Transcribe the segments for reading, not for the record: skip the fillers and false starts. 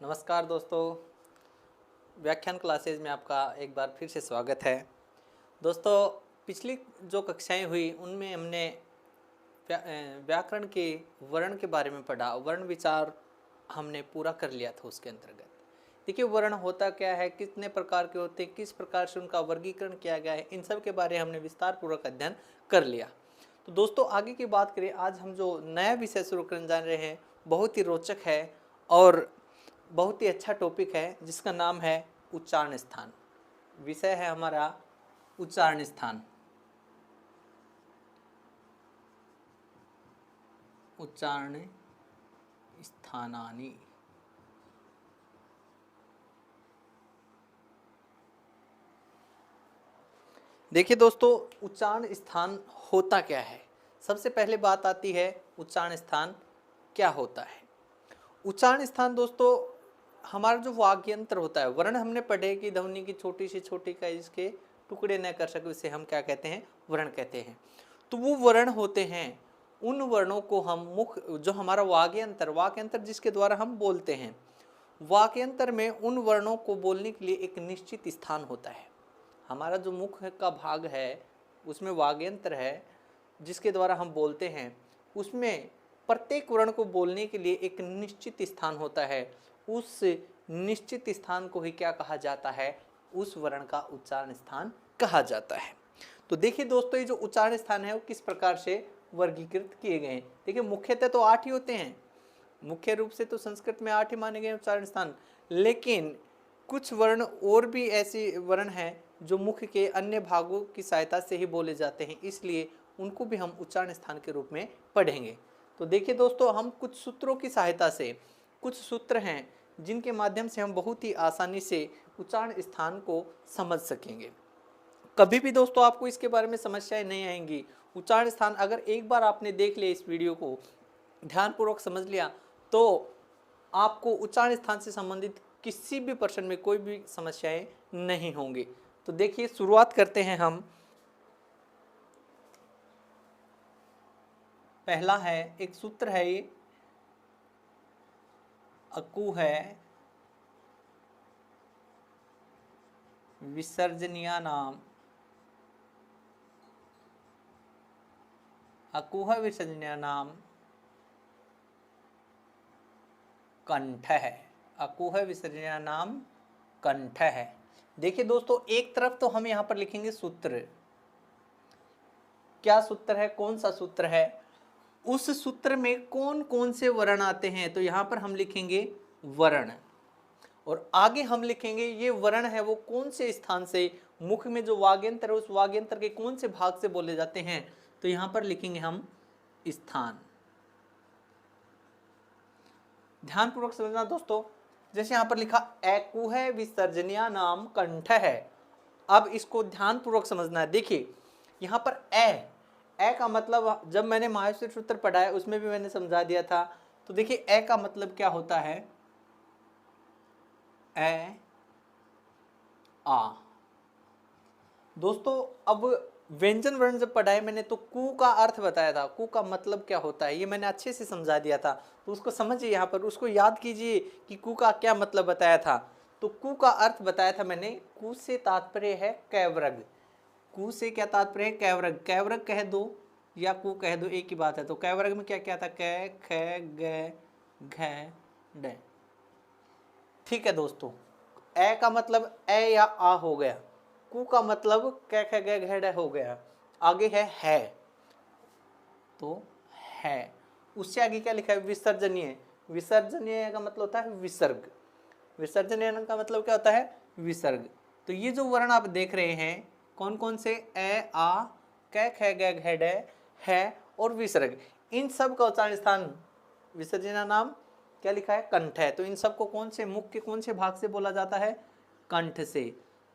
नमस्कार दोस्तों, व्याख्यान क्लासेज में आपका एक बार फिर से स्वागत है। दोस्तों, पिछली जो कक्षाएं हुई उनमें हमने व्याकरण के वर्ण के बारे में पढ़ा। वर्ण विचार हमने पूरा कर लिया था। उसके अंतर्गत देखिए वर्ण होता क्या है, कितने प्रकार के होते हैं, किस प्रकार से उनका वर्गीकरण किया गया है, इन सब के बारे में हमने विस्तार पूर्वक अध्ययन कर लिया। तो दोस्तों आगे की बात करें, आज हम जो नया विषय शुरू करने जा रहे हैं बहुत ही रोचक है और बहुत ही अच्छा टॉपिक है, जिसका नाम है उच्चारण स्थान। विषय है हमारा उच्चारण स्थान। उच्चारण स्थानानि। देखिए दोस्तों, उच्चारण स्थान होता क्या है। सबसे पहले बात आती है उच्चारण स्थान क्या होता है। उच्चारण स्थान दोस्तों हमारा जो वाग्य यंत्र होता है, वर्ण हमने पढ़े कि ध्वनि की छोटी से छोटी का इसके टुकड़े न कर सके, उसे हम क्या कहते हैं, वर्ण कहते हैं। तो वो वर्ण होते हैं, उन वर्णों को हम मुख, जो हमारा वाग्य यंत्र जिसके द्वारा हम बोलते हैं, वाक्य यंत्र में उन वर्णों को बोलने के लिए एक निश्चित स्थान होता है। हमारा जो मुख का भाग है उसमें वाग्य यंत्र है जिसके द्वारा हम बोलते हैं, उसमें प्रत्येक वर्ण को बोलने के लिए एक निश्चित स्थान होता है। उस निश्चित स्थान को ही क्या कहा जाता है, उस वर्ण का उच्चारण स्थान कहा जाता है। तो देखिए दोस्तों, ये जो उच्चारण स्थान है वो किस प्रकार से वर्गीकृत किए गए हैं। देखिए मुख्यतः तो 8 ही होते हैं, मुख्य रूप से तो संस्कृत में 8 ही माने गए उच्चारण स्थान, लेकिन कुछ वर्ण और भी ऐसे वर्ण हैं जो मुख के अन्य भागों की सहायता से ही बोले जाते हैं, इसलिए उनको भी हम उच्चारण स्थान के रूप में पढ़ेंगे। तो देखिए दोस्तों, हम कुछ सूत्रों की सहायता से, कुछ सूत्र हैं जिनके माध्यम से हम बहुत ही आसानी से उच्चारण स्थान को समझ सकेंगे। कभी भी दोस्तों आपको इसके बारे में समस्याएं नहीं आएंगी। उच्चारण स्थान अगर एक बार आपने देख लिया, इस वीडियो को ध्यानपूर्वक समझ लिया, तो आपको उच्चारण स्थान से संबंधित किसी भी प्रश्न में कोई भी समस्याएं नहीं होंगी। तो देखिए शुरुआत करते हैं हम। पहला है, एक सूत्र है, ये अकु है विसर्जनीय नाम। अकुह विसर्जनीय नाम कंठ है। अकुह विसर्जनीय नाम कंठ है। देखिए दोस्तों, एक तरफ तो हम यहां पर लिखेंगे सूत्र। क्या सूत्र है, कौन सा सूत्र है, उस सूत्र में कौन कौन से वर्ण आते हैं, तो यहां पर हम लिखेंगे वर्ण। और आगे हम लिखेंगे ये वर्ण है वो कौन से स्थान से, मुख में जो वाग्यंत्र है उस वाग्यंत्र के कौन से भाग से बोले जाते हैं, तो यहां पर लिखेंगे हम स्थान। ध्यानपूर्वक समझना दोस्तों, जैसे यहां पर लिखा एकुह विसर्जनीय नाम कंठ है। अब इसको ध्यानपूर्वक समझना है। देखिए यहां पर ए का मतलब, जब मैंने महावीर सूत्र पढ़ा है उसमें भी मैंने समझा दिया था। तो देखिए ए का मतलब क्या होता है, ए आ। दोस्तों अब व्यंजन वर्ण जब पढ़ाए मैंने तो कु का अर्थ बताया था, कु का मतलब क्या होता है ये मैंने अच्छे से समझा दिया था। तो उसको समझिए, यहाँ पर उसको याद कीजिए कि कु का क्या मतलब बताया था। तो कु का अर्थ बताया था मैंने, कु से तात्पर्य है कैवृग। कु से क्या तात्पर्य है, कैवृग। कैवृग कह दो या कु कह दो, एक ही बात है। तो कैवृग में क्या क्या था, कै ख ग घ ड। ठीक है दोस्तों, ए का मतलब ए या आ हो गया, कु का मतलब कै ख ग घ ड हो गया। आगे है तो है। उससे आगे क्या लिखा है, विसर्जनीय। विसर्जनीय का मतलब होता है विसर्ग। विसर्जनीय का मतलब क्या होता है, विसर्ग। तो ये जो वर्ण आप देख रहे हैं कौन कौन से, ए आ कै ख ग घ ड है और विसर्ग, इन सब का उच्चारण स्थान विसर्जनीय नाम क्या लिखा है, कंठ है। तो इन सबको कौन से, मुख के कौन से भाग से बोला जाता है, कंठ से।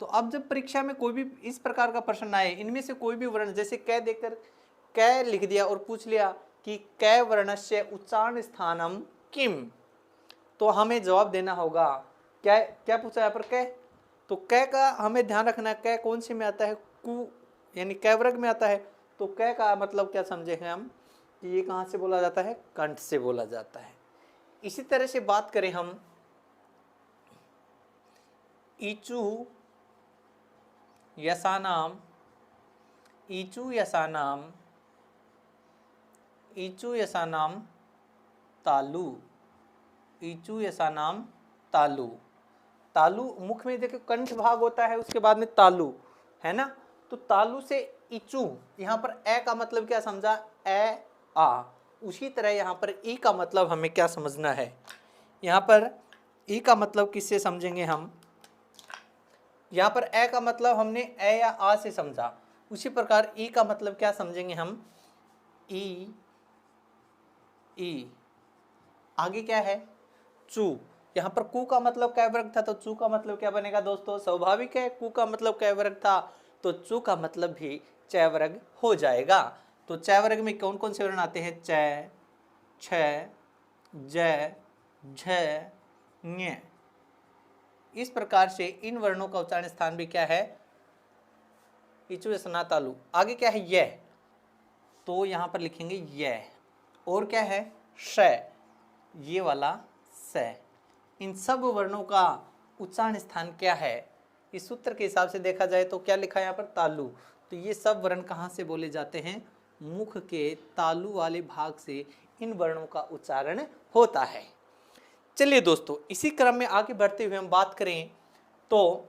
तो अब जब परीक्षा में कोई भी इस प्रकार का प्रश्न आए, इनमें से कोई भी वर्ण, जैसे कै देकर कै लिख दिया और पूछ लिया कि कै वर्णस्य उच्चारण स्थानम किम, तो हमें जवाब देना होगा क्या, क्या पूछा यहाँ पर कै। तो कै का हमें ध्यान रखना है, कै कौन से में आता है, कु यानी कैवृग में आता है। तो कै का मतलब क्या समझे हैं हम कि ये कहाँ से बोला जाता है, कंठ से बोला जाता है। इसी तरह से बात करें हम ईचू यसानाम, ईचू यसानाम, ईचू यसानाम तालु, ईचू यसानाम तालु। तालु मुख में देखो कंठ भाग होता है, उसके बाद में तालु है ना, तो तालु से ईचू, यहाँ पर ए का मतलब क्या समझा, ए आ। उसी तरह यहाँ पर ई का मतलब हमें क्या समझना है, यहाँ पर ई का मतलब किससे समझेंगे हम, यहाँ पर ए का मतलब हमने ए या आ से समझा, उसी प्रकार ई का मतलब क्या समझेंगे हम, ई, ई। आगे क्या है, चू। यहाँ पर कु का मतलब क्या वर्ग था, तो चू का मतलब क्या बनेगा दोस्तों, स्वाभाविक है, कु का मतलब क्या वर्ग था, तो चू का मतलब भी चय वर्ग हो जाएगा। तो चय वर्ग में कौन कौन से वर्ण आते हैं, चय, छ, जय, झ, ञ। इस प्रकार से इन वर्णों का उच्चारण स्थान भी क्या है, ईचू यसना तालु। आगे क्या है, य, तो यहाँ पर लिखेंगे य। और क्या है, श, ये वाला स। इन सब वर्णों का उच्चारण स्थान क्या है, इस सूत्र के हिसाब से देखा जाए तो क्या लिखा है यहाँ पर, तालु। तो ये सब वर्ण कहाँ से बोले जाते हैं, मुख के तालु वाले भाग से इन वर्णों का उच्चारण होता है। चलिए दोस्तों, इसी क्रम में आगे बढ़ते हुए हम बात करें तो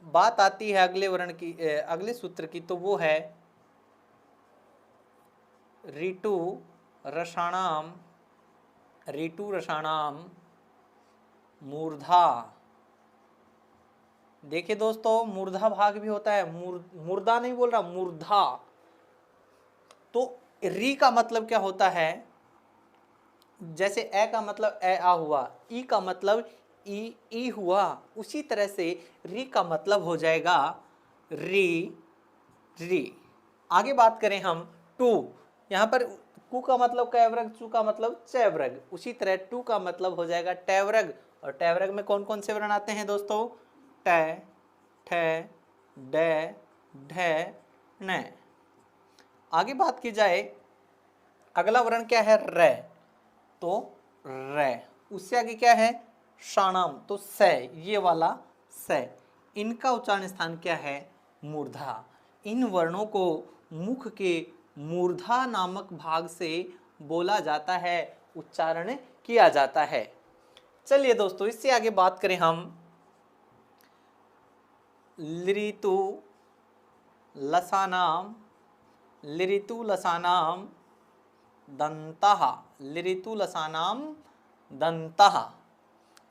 बात आती है अगले वर्ण की, अगले सूत्र की, तो वो है ऋतु रसाणाम, ऋतु रसाणाम मूर्धा। देखिए दोस्तों, मूर्धा भाग भी होता है, मुर्दा नहीं बोल रहा, मूर्धा। तो री का मतलब क्या होता है, जैसे ए का मतलब ए आ हुआ, ई का मतलब ई हुआ, उसी तरह से री का मतलब हो जाएगा री, री। आगे बात करें हम टू, यहाँ पर कु का मतलब कैवरग, चू का मतलब चैवरग, उसी तरह टू का मतलब हो जाएगा टैवरग। और टैवरग में कौन कौन से वर्ण आते हैं दोस्तों, टे, ठे, डे, ढे, न। आगे बात की जाए, अगला वर्ण क्या है, रे, तो रे। उससे आगे क्या है, शाणाम, तो स, ये वाला स। इनका उच्चारण स्थान क्या है, मूर्धा। इन वर्णों को मुख के मूर्धा नामक भाग से बोला जाता है, उच्चारण किया जाता है। चलिए दोस्तों, इससे आगे बात करें हम, लिरितु लसानाम, लिरितु लसानाम दंतः, लिरितु लसानाम दंतः।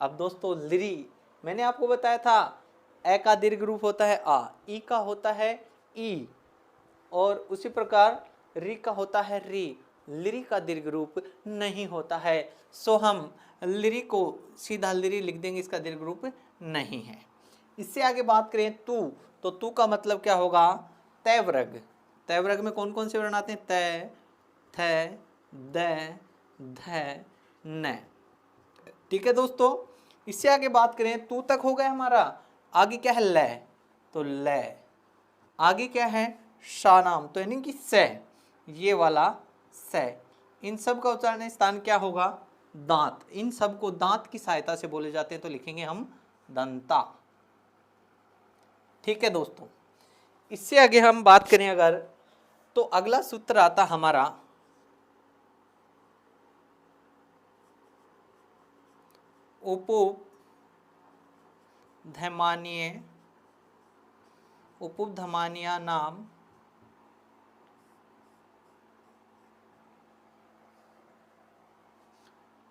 अब दोस्तों लिरी, मैंने आपको बताया था ए का दीर्घ रूप होता है आ, ई का होता है ई, और उसी प्रकार री का होता है री। लिरी का दीर्घ रूप नहीं होता है, सो हम लिरी को सीधा लिरी लिख देंगे, इसका दीर्घ रूप नहीं है। इससे आगे बात करें तू, तो तू का मतलब क्या होगा, तैवरग। तैवरग में कौन कौन से वर्ण आते हैं, तै, थ, द, ध, न। ठीक है दोस्तों, इससे आगे बात करें, तू तक हो गया हमारा। आगे क्या है, लय, तो लय। आगे क्या है, शानाम, तो यानी कि स, ये वाला स। इन सब का उच्चारण स्थान क्या होगा, दांत। इन सब को दांत की सहायता से बोले जाते हैं, तो लिखेंगे हम दंता। ठीक है दोस्तों, इससे आगे हम बात करें अगर, तो अगला सूत्र आता हमारा उपधमानीय, उपधमानिया नाम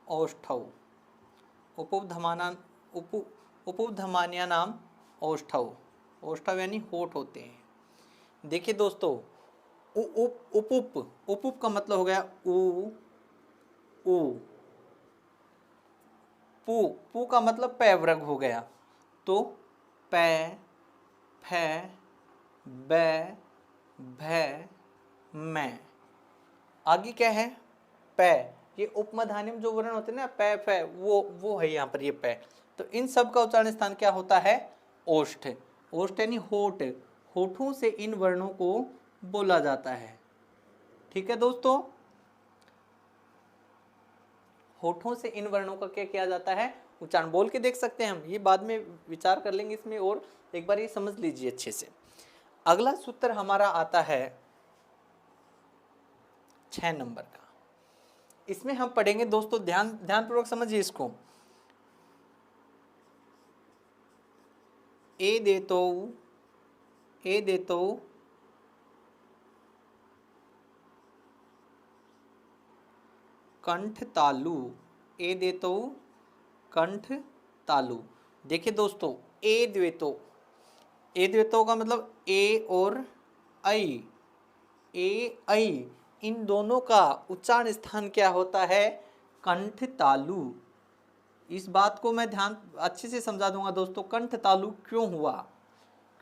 औष्ठव, उपधमाना, उपधमानिया नाम औष्ठव। औष्ठव यानी होठ होते हैं। देखिए दोस्तों, उपुप, उपुप का मतलब हो गया उ, उ। पू, पू का मतलब पैवरग हो गया, तो पै, फै, बै, भै, मैं। आगे क्या है, पै। ये उपमधानिम जो वर्ण होते हैं ना, पै फै, वो है यहाँ पर ये पै। तो इन सब का उच्चारण स्थान क्या होता है, ओष्ठ। ओष्ठ यानी होठ, होठों से इन वर्णों को बोला जाता है। ठीक है दोस्तों, होठों से इन वर्णों का क्या किया जाता है, उच्चारण। बोल के देख सकते हैं हम, ये बाद में विचार कर लेंगे इसमें, और एक बार ये समझ लीजिए अच्छे से। अगला सूत्र हमारा आता है 6 नंबर का। इसमें हम पढ़ेंगे दोस्तों, ध्यानपूर्वक समझिए इसको। ए देतो कंठ तालु, ए देतो कंठ तालु। देखिए दोस्तों, ए द्वेतो का मतलब ए और ऐ, ए ऐ इन दोनों का उच्चारण स्थान क्या होता है, कंठ तालु। इस बात को मैं ध्यान अच्छे से समझा दूंगा दोस्तों, कंठ तालु क्यों हुआ,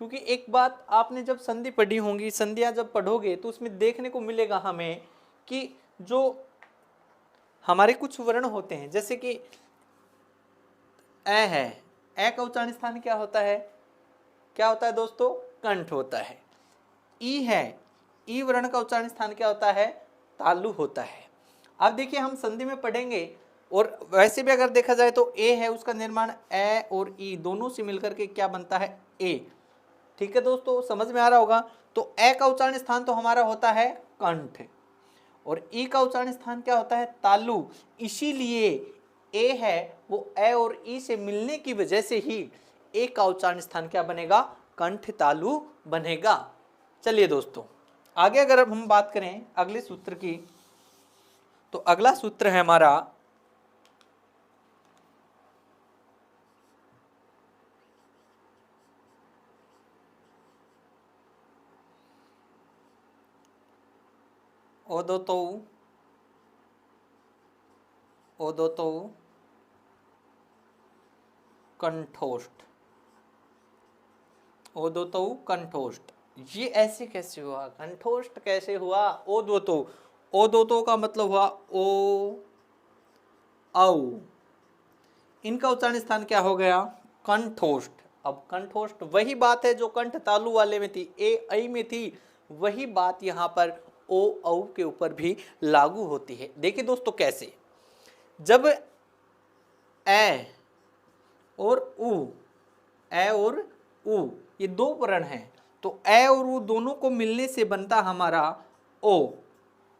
क्योंकि एक बात आपने जब संधि पढ़ी होंगी, संधियां जब पढ़ोगे तो उसमें देखने को मिलेगा हमें कि जो हमारे कुछ वर्ण होते हैं, जैसे कि ए है, ए का उच्चारण स्थान क्या होता है, क्या होता है दोस्तों, कंठ होता है। ई है, ई वर्ण का उच्चारण स्थान क्या होता है, तालु होता है। अब देखिए हम संधि में पढ़ेंगे, और वैसे भी अगर देखा जाए तो ए है, उसका निर्माण ए और ई दोनों से मिलकर के क्या बनता है, ए। ठीक है दोस्तों, समझ में आ रहा होगा। तो ए का उच्चारण स्थान तो हमारा होता है कंठ, और ई का उच्चारण स्थान क्या होता है, तालु। इसीलिए ए है वो ए और ई से मिलने की वजह से ही ए का उच्चारण स्थान क्या बनेगा, कंठ तालु बनेगा। चलिए दोस्तों, आगे अगर अब हम बात करें अगले सूत्र की, तो अगला सूत्र है हमारा ओदोतो कंठोष्ठ, ओदोतो कंठोष्ठ। ये ऐसे कैसे हुआ, कंठोष्ठ कैसे हुआ, ओदोतो का मतलब हुआ ओ औ, इनका उच्चारण स्थान क्या हो गया, कंठोष्ठ। अब कंठोष्ठ वही बात है जो कंठ तालु वाले में थी, ए ऐ में थी, वही बात यहाँ पर ओ औ के ऊपर भी लागू होती है। देखिए दोस्तों कैसे, जब ए और उ, ए और उ ये दो वर्ण हैं, तो ए और उ दोनों को मिलने से बनता हमारा ओ।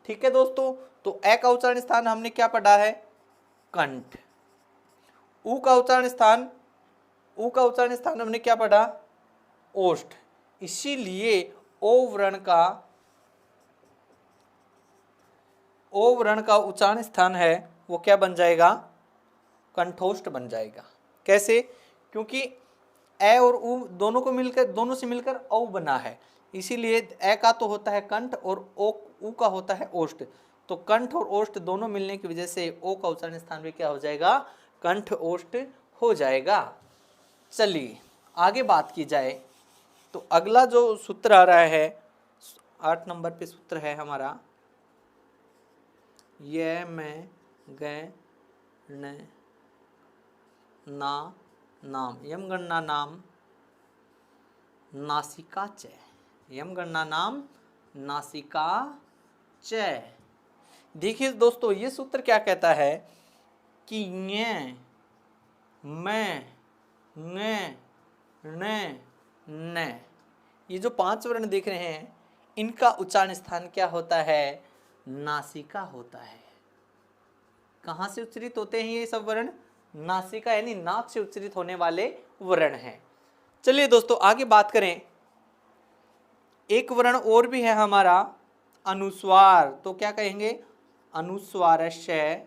ठीक है दोस्तों, तो ए का उच्चारण स्थान हमने क्या पढ़ा है, कंठ। उ का उच्चारण स्थान हमने क्या पढ़ा, ओष्ठ। इसीलिए ओ वर्ण का उच्चारण स्थान है वो क्या बन जाएगा, कंठोष्ठ बन जाएगा। कैसे, क्योंकि ए और उ दोनों से मिलकर औ बना है, इसीलिए ए का तो होता है कंठ और उ का होता है ओष्ठ। तो कंठ और ओष्ठ दोनों मिलने की वजह से ओ का उच्चारण स्थान भी क्या हो जाएगा, कंठ ओष्ठ हो जाएगा। चलिए आगे बात की जाए, तो अगला जो सूत्र आ रहा है 8 नंबर पे सूत्र है हमारा, ये मैं गए न ना नाम, यम गणना नाम नासिका च, यम गणना नाम नासिका च। देखिए दोस्तों, ये सूत्र क्या कहता है कि ञ, मैं, न, न, ये जो 5 वर्ण देख रहे हैं, इनका उच्चारण स्थान क्या होता है, नासिका होता है। कहाँ से उच्चरित होते हैं ये सब वर्ण, नासिका यानी नाक से उच्चरित होने वाले वर्ण हैं। चलिए दोस्तों आगे बात करें, एक वर्ण और भी है हमारा अनुस्वार, तो क्या कहेंगे, अनुस्वारस्य,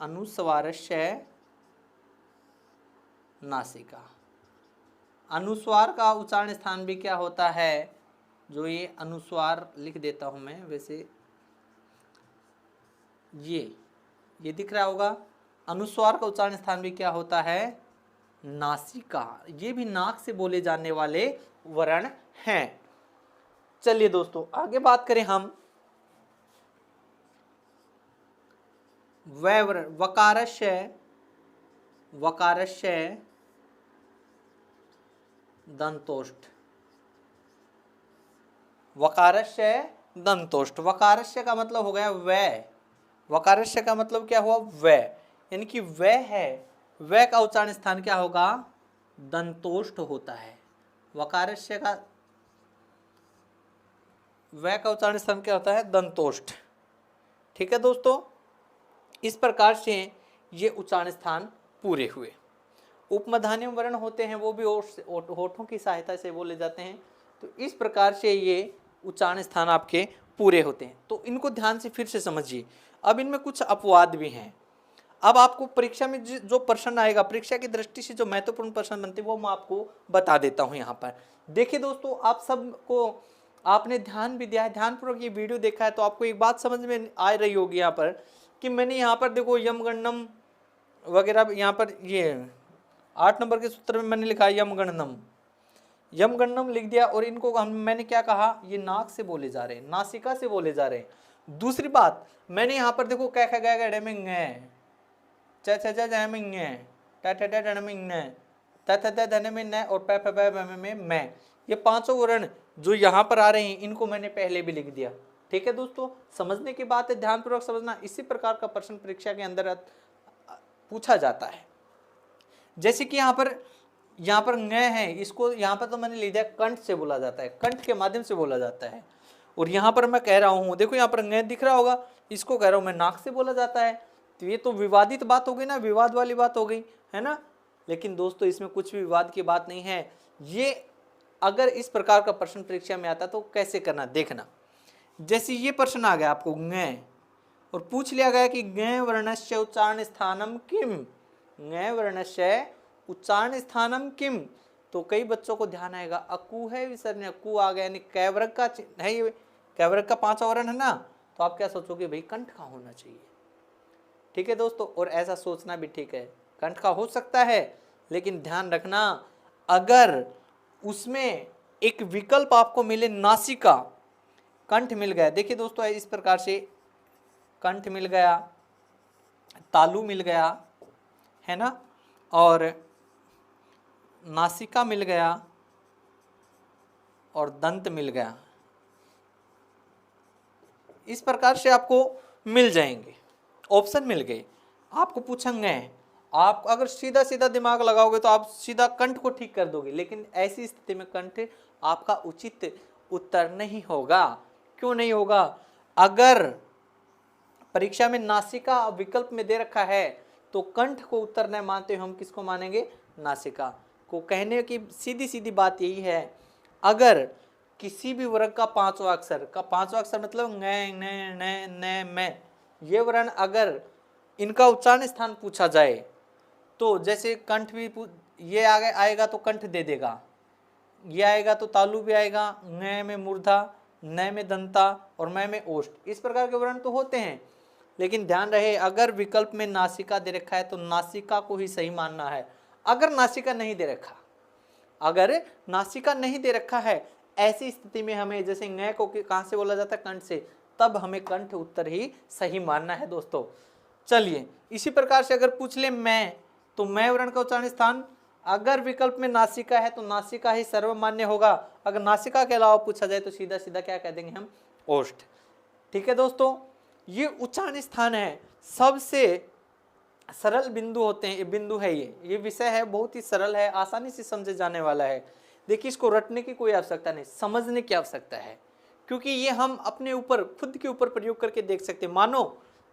अनुस्वारस्य नासिका। अनुस्वार का उच्चारण स्थान भी क्या होता है, जो ये अनुस्वार लिख देता हूं मैं, वैसे ये दिख रहा होगा, अनुस्वार का उच्चारण स्थान भी क्या होता है, नासिका। ये भी नाक से बोले जाने वाले वर्ण हैं। चलिए दोस्तों आगे बात करें हम वर्ण, वकारस्य दंतोष्ठ, वकारस्य दंतोष्ठ। वकारस्य का मतलब हो गया वै, वकारस्य का मतलब क्या हुआ, व, यानी कि व है, व का उच्चारण स्थान क्या होगा, दंतोष्ठ होता है। वकारस्य का व का उच्चारण स्थान क्या होता है, दंतोष्ठ। ठीक है दोस्तों, इस प्रकार से ये उच्चारण स्थान पूरे हुए। उपमधान्य वर्ण होते हैं वो भी होठों की सहायता से बोले जाते हैं। तो इस प्रकार से ये उच्चारण स्थान आपके पूरे होते हैं। तो इनको ध्यान से फिर से समझिए। अब इनमें कुछ अपवाद भी हैं। अब आपको परीक्षा में जो प्रश्न आएगा, परीक्षा की दृष्टि से जो महत्वपूर्ण प्रश्न बनते हैं वो मैं आपको बता देता हूं यहाँ पर। देखिए दोस्तों, आप सबको, आपने ध्यान भी दिया है, ध्यानपूर्वक ये वीडियो देखा है, तो आपको एक बात समझ में आ रही होगी यहाँ पर कि मैंने यहाँ पर देखो यम गणनम वगैरह, यहाँ पर ये 8 नंबर के सूत्र में मैंने लिखा यम गणनम लिख दिया। और इनको मैंने क्या कहा, ये नाक से बोले जा रहे हैं, नासिका से बोले जा रहे हैं। दूसरी बात, मैंने यहाँ पर देखो कै ख गै गड़े में ङ, च छ ज ज में ङ, ट ठ ड ढ में ङ, त थ द धन में न, और प फ ब में मैं, ये पांचों वर्ण जो यहाँ पर आ रहे हैं इनको मैंने पहले भी लिख दिया। ठीक है दोस्तों, समझने की बात है, ध्यानपूर्वक समझना। इसी प्रकार का प्रश्न परीक्षा के अंदर पूछा जाता है। जैसे कि यहाँ पर ङ है, इसको यहाँ पर तो मैंने ले दिया कंठ से बोला जाता है, कंठ के माध्यम से बोला जाता है। और यहाँ पर मैं कह रहा हूँ, देखो यहाँ पर ङ दिख रहा होगा, इसको कह रहा हूँ मैं नाक से बोला जाता है। तो ये तो विवादित बात हो गई ना, विवाद वाली बात हो गई है ना। लेकिन दोस्तों इसमें कुछ भी विवाद की बात नहीं है। ये अगर इस प्रकार का प्रश्न परीक्षा में आता तो कैसे करना देखना। जैसे ये प्रश्न आ गया आपको ङ, और पूछ लिया गया कि ङ वर्णस्य उच्चारण स्थानम किम, ङ वर्णस्य उच्चारण स्थानम किम, तो कई बच्चों को ध्यान आएगा अकु है विसर्जन, अकु आ गया, यानी कैवर्ग का है, ये कैवर्ग का 5वां वर्ण है ना। तो आप क्या सोचोगे, भाई कंठ का होना चाहिए। ठीक है दोस्तों, और ऐसा सोचना भी ठीक है, कंठ का हो सकता है, लेकिन ध्यान रखना अगर उसमें एक विकल्प आपको मिले नासिका, कंठ मिल गया, देखिए दोस्तों इस प्रकार से कंठ मिल गया, तालु मिल गया है ना, और नासिका मिल गया, और दंत मिल गया, इस प्रकार से आपको मिल जाएंगे, ऑप्शन मिल गए। आपको पूछेंगे, आप अगर सीधा सीधा दिमाग लगाओगे तो आप सीधा कंठ को ठीक कर दोगे, लेकिन ऐसी स्थिति में कंठ आपका उचित उत्तर नहीं होगा। क्यों नहीं होगा, अगर परीक्षा में नासिका विकल्प में दे रखा है तो कंठ को उत्तर नहीं मानते, हम किसको मानेंगे, नासिका को। कहने की सीधी सीधी बात यही है, अगर किसी भी वर्ग का 5वां अक्षर मतलब न न न न मैं, ये वर्ण अगर इनका उच्चारण स्थान पूछा जाए तो जैसे कंठ भी ये आएगा तो कंठ दे देगा, ये आएगा तो तालु भी आएगा, न में मूर्धा, न में दंता, और मैं में ओष्ठ, इस प्रकार के वर्ण तो होते हैं। लेकिन ध्यान रहे, अगर विकल्प में नासिका दे रखा है तो नासिका को ही सही मानना है। अगर नासिका नहीं दे रखा, अगर नासिका नहीं दे रखा है, ऐसी स्थिति में हमें जैसे ङ को कहां से बोला जाता है, कंठ से, तब हमें कंठ उत्तर ही सही मानना है दोस्तों। चलिए, इसी प्रकार से अगर पूछ ले मैं, तो मैं वर्ण का उच्चारण स्थान अगर विकल्प में नासिका है तो नासिका ही सर्वमान्य होगा। अगर नासिका के अलावा पूछा जाए तो सीधा सीधा क्या कह देंगे हम, ओष्ठ। ठीक है दोस्तों, ये उच्चारण स्थान है, सबसे सरल बिंदु होते हैं, ये बिंदु है, ये विषय है, बहुत ही सरल है, आसानी से समझे जाने वाला है। देखिए, इसको रटने की कोई आवश्यकता नहीं, समझने की आवश्यकता है, क्योंकि ये हम अपने ऊपर, खुद के ऊपर प्रयोग करके देख सकते हैं। मानो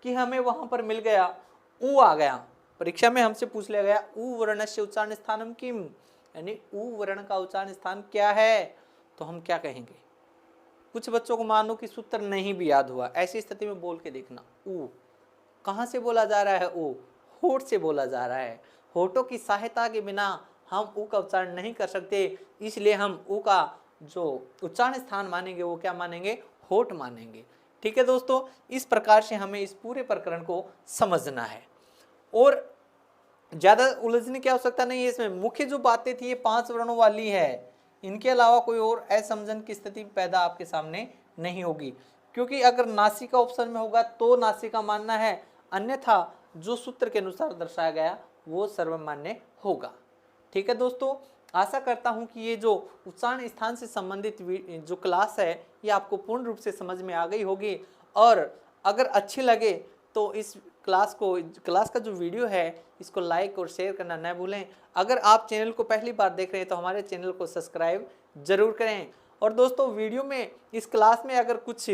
कि हमें वहां पर मिल गया, ऊ आ गया, परीक्षा में हमसे पूछ लिया गया ऊ वर्णस्य उच्चारण स्थानम किम, यानी ऊ वर्ण का उच्चारण स्थान क्या है, तो हम क्या कहेंगे। कुछ बच्चों को मानो कि सूत्र नहीं भी याद हुआ, ऐसी स्थिति में बोल के देखना, ऊ कहाँ से बोला जा रहा है, ऊ होठ से बोला जा रहा है। होठों की सहायता के बिना हम ऊ का उच्चारण नहीं कर सकते, इसलिए हम ऊ का जो उच्चारण स्थान मानेंगे वो क्या मानेंगे, होठ मानेंगे। ठीक है दोस्तों, इस प्रकार से हमें इस पूरे प्रकरण को समझना है, और ज्यादा उलझने की आवश्यकता नहीं है। इसमें मुख्य जो बातें थी ये 5 वर्णों वाली है, इनके अलावा कोई और असमझन की स्थिति पैदा आपके सामने नहीं होगी, क्योंकि अगर नासिका ऑप्शन में होगा तो नासिका मानना है, अन्यथा जो सूत्र के अनुसार दर्शाया गया वो सर्वमान्य होगा। ठीक है दोस्तों, आशा करता हूं कि ये जो उच्चारण स्थान से संबंधित जो क्लास है ये आपको पूर्ण रूप से समझ में आ गई होगी, और अगर अच्छी लगे तो इस क्लास का जो वीडियो है इसको लाइक और शेयर करना न भूलें। अगर आप चैनल को पहली बार देख रहे हैं तो हमारे चैनल को सब्सक्राइब जरूर करें। और दोस्तों वीडियो में इस क्लास में अगर कुछ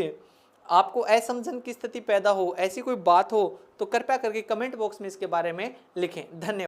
आपको असमझन की स्थिति पैदा हो, ऐसी कोई बात हो, तो कृपया करके कमेंट बॉक्स में इसके बारे में लिखें। धन्यवाद।